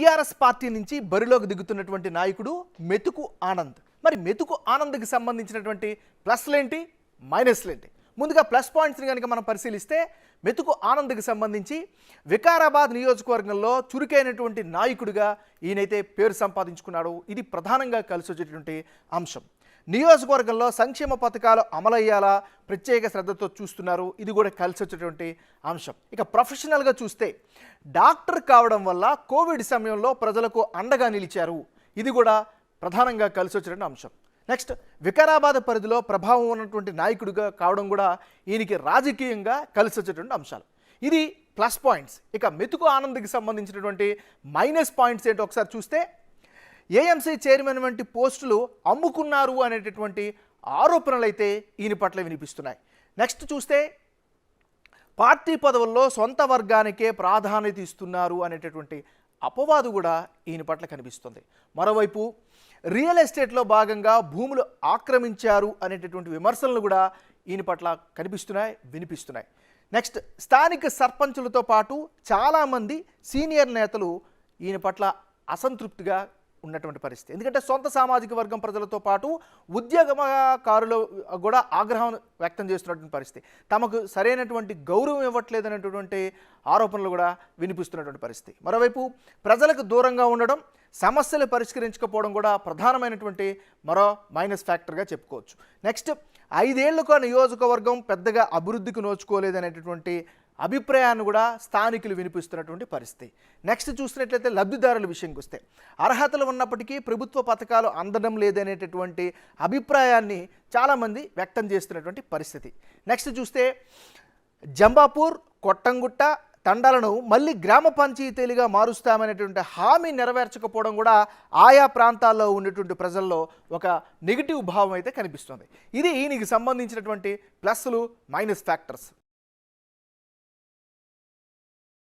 TRS party నుంచి బరిలోకి దిగుతున్నటువంటి నాయకుడు మెతుకు ఆనంద్. మరి మెతుకు ఆనంద్కి సంబంధించినటువంటి ప్లస్లేంటి, మైనస్లేంటి? ముందుగా ప్లస్ పాయింట్స్ని కనుక మనం పరిశీలిస్తే మెతుకు ఆనంద్కి సంబంధించి వికారాబాద్ నియోజకవర్గంలో చురుకైనటువంటి నాయకుడిగా ఈయనైతే పేరు సంపాదించుకున్నాడు. ఇది ప్రధానంగా కలిసి వచ్చేటువంటి అంశం. నియోజకవర్గంలో సంక్షేమ పథకాలు అమలయ్యాలా ప్రత్యేక శ్రద్ధతో చూస్తున్నారు. ఇది కూడా కలిసి వచ్చేటువంటి అంశం. ఇక ప్రొఫెషనల్గా చూస్తే డాక్టర్ కావడం వల్ల కోవిడ్ సమయంలో ప్రజలకు అండగా నిలిచారు. ఇది కూడా ప్రధానంగా కలిసి వచ్చేటువంటి అంశం. నెక్స్ట్, వికారాబాద్ పరిధిలో ప్రభావం ఉన్నటువంటి నాయకుడిగా కావడం కూడా ఈయనకి రాజకీయంగా కలిసి వచ్చేటువంటి అంశాలు. ఇది ప్లస్ పాయింట్స్. ఇక మెతుకు ఆనంద్కి సంబంధించినటువంటి మైనస్ పాయింట్స్ ఏంటో ఒకసారి చూస్తే ఏఎంసీ చైర్మన్ వంటి పోస్టులు అమ్ముకున్నారు అనేటటువంటి ఆరోపణలు అయితే ఈయన పట్ల వినిపిస్తున్నాయి. నెక్స్ట్ చూస్తే పార్టీ పదవుల్లో సొంత వర్గానికే ప్రాధాన్యత ఇస్తున్నారు అనేటటువంటి అపవాదు కూడా ఈయన పట్ల కనిపిస్తుంది. మరోవైపు రియల్ ఎస్టేట్లో భాగంగా భూములు ఆక్రమించారు అనేటటువంటి విమర్శలను కూడా ఈయన పట్ల కనిపిస్తున్నాయి, వినిపిస్తున్నాయి. నెక్స్ట్, స్థానిక సర్పంచులతో పాటు చాలామంది సీనియర్ నేతలు ఈయన పట్ల అసంతృప్తిగా ఉన్నటువంటి పరిస్థితి. ఎందుకంటే సొంత సామాజిక వర్గం ప్రజలతో పాటు ఉద్యోగకారులు కూడా ఆగ్రహం వ్యక్తం చేస్తున్నటువంటి పరిస్థితి. తమకు సరైనటువంటి గౌరవం ఇవ్వట్లేదనేటువంటి ఆరోపణలు కూడా వినిపిస్తున్నటువంటి పరిస్థితి. మరోవైపు ప్రజలకు దూరంగా ఉండడం, సమస్యలు పరిష్కరించకపోవడం కూడా ప్రధానమైనటువంటి మరో మైనస్ ఫ్యాక్టర్గా చెప్పుకోవచ్చు. నెక్స్ట్, 5 ఏళ్లకు నియోజకవర్గం పెద్దగా అభివృద్ధికి నోచుకోలేదనేటటువంటి అభిప్రాయాన్ని కూడా స్థానికులు వినిపిస్తున్నటువంటి పరిస్థితి. నెక్స్ట్ చూసినట్లయితే లబ్ధిదారుల విషయంకి వస్తే అర్హతలు ఉన్నప్పటికీ ప్రభుత్వ పథకాలు అందడం లేదనేటటువంటి అభిప్రాయాన్ని చాలామంది వ్యక్తం చేస్తున్నటువంటి పరిస్థితి. నెక్స్ట్ చూస్తే జంబాపూర్, కొట్టంగుట్ట తండాలను మళ్ళీ గ్రామ పంచాయతీలుగా మారుస్తామనేటువంటి హామీ నెరవేర్చకపోవడం కూడా ఆయా ప్రాంతాల్లో ఉన్నటువంటి ప్రజల్లో ఒక నెగిటివ్ భావం అయితే కనిపిస్తుంది. ఇది ఈయనకి సంబంధించినటువంటి ప్లస్లు, మైనస్ ఫ్యాక్టర్స్.